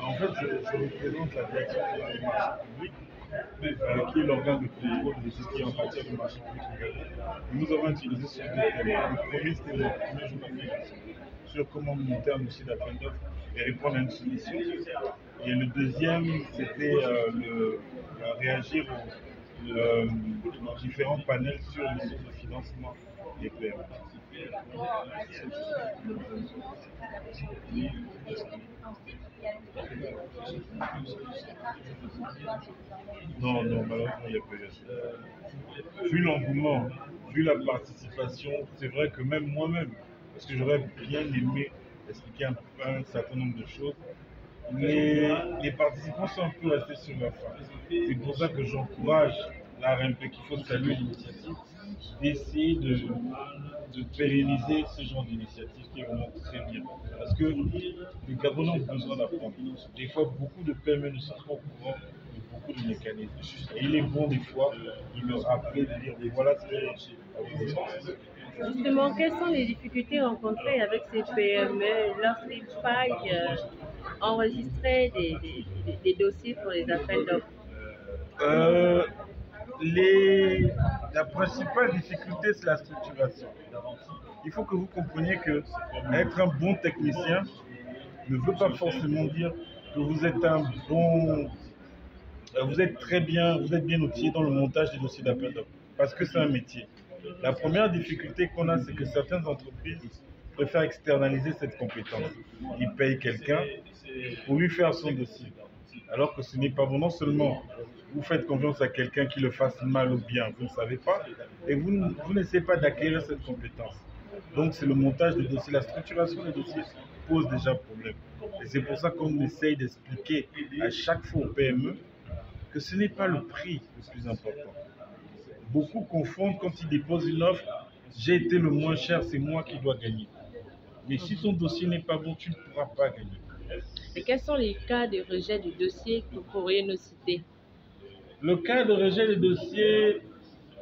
En fait, je représente la direction des marchés publics, qui est l'organe de contrôle de ce qui est en matière de marché public au Ghana. Nous avons utilisé ce deux thèmes. Le premier, c'était le premier jour d'application sur comment monter un dossier d'appel d'offres et répondre à une soumission. Et le deuxième, c'était réagir aux différents panels sur les sources de financement des PME. Non, non, malheureusement, il n'y a pas eu ça. Vu l'engouement, vu la participation, c'est vrai que même moi-même, parce que j'aurais bien aimé expliquer un certain nombre de choses, les participants sont un peu restés sur leur fin. C'est pour ça que j'encourage la RMP qu'il faut saluer l'initiative d'essayer de pérenniser ce genre d'initiative qui est vraiment très bien. Parce que les Gabonais ont besoin d'apprendre. Des fois, beaucoup de PME ne sont pas au courant de beaucoup de mécanismes. Et il est bon des fois de leur rappeler, de dire, mais voilà ce que Justement, quelles sont les difficultés rencontrées avec ces PME lorsqu'il faille enregistrer des dossiers pour les appels d'offres? Euh, la principale difficulté, c'est la structuration. Il faut que vous compreniez que être un bon technicien ne veut pas forcément dire que vous êtes un bon, vous êtes très bien, vous êtes bien outillé dans le montage des dossiers d'appel d'offres, parce que c'est un métier. La première difficulté qu'on a, c'est que certaines entreprises préfèrent externaliser cette compétence. Ils payent quelqu'un pour lui faire son dossier, alors que ce n'est pas bon. Non seulement vous faites confiance à quelqu'un qui le fasse mal ou bien, vous ne savez pas, et vous n'essayez pas d'acquérir cette compétence. Donc c'est le montage des dossiers, la structuration des dossiers pose déjà problème. Et c'est pour ça qu'on essaye d'expliquer à chaque fois au PME que ce n'est pas le prix le plus important. Beaucoup confondent quand ils déposent une offre, j'ai été le moins cher, c'est moi qui dois gagner. Mais si ton dossier n'est pas bon, tu ne pourras pas gagner. Et quels sont les cas de rejet du dossier que vous pourriez nous citer? Le cas de rejet des dossiers,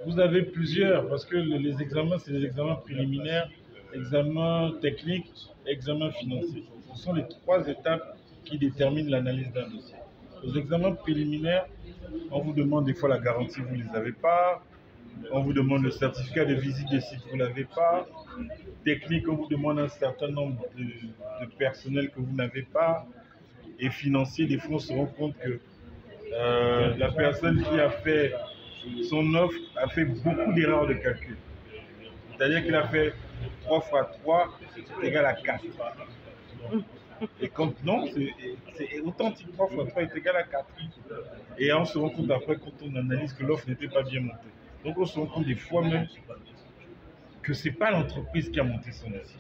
vous avez plusieurs, parce que les examens, c'est des examens préliminaires, examens techniques, examens financiers. Ce sont les trois étapes qui déterminent l'analyse d'un dossier. Aux examens préliminaires, on vous demande des fois la garantie, vous ne les avez pas. On vous demande le certificat de visite de site, vous ne l'avez pas. Technique, on vous demande un certain nombre de personnel que vous n'avez pas. Et financier, des fois, on se rend compte que la personne qui a fait son offre a fait beaucoup d'erreurs de calcul. C'est-à-dire qu'il a fait 3 fois 3 c'est égal à 4. Et quand non, c'est authentique, 3 fois 3 est égal à 4. Et on se rend compte après, quand on analyse, que l'offre n'était pas bien montée. Donc on se rend compte des fois même que ce n'est pas l'entreprise qui a monté son dossier.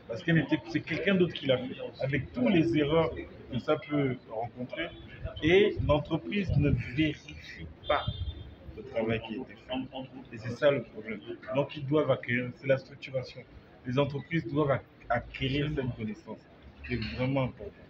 Parce que c'est quelqu'un d'autre qui l'a fait, avec toutes les erreurs que ça peut rencontrer. Et l'entreprise ne vérifie pas le travail qui a été fait. Et c'est ça le problème. Donc ils doivent acquérir, c'est la structuration. Les entreprises doivent acquérir cette connaissance, qui est vraiment important.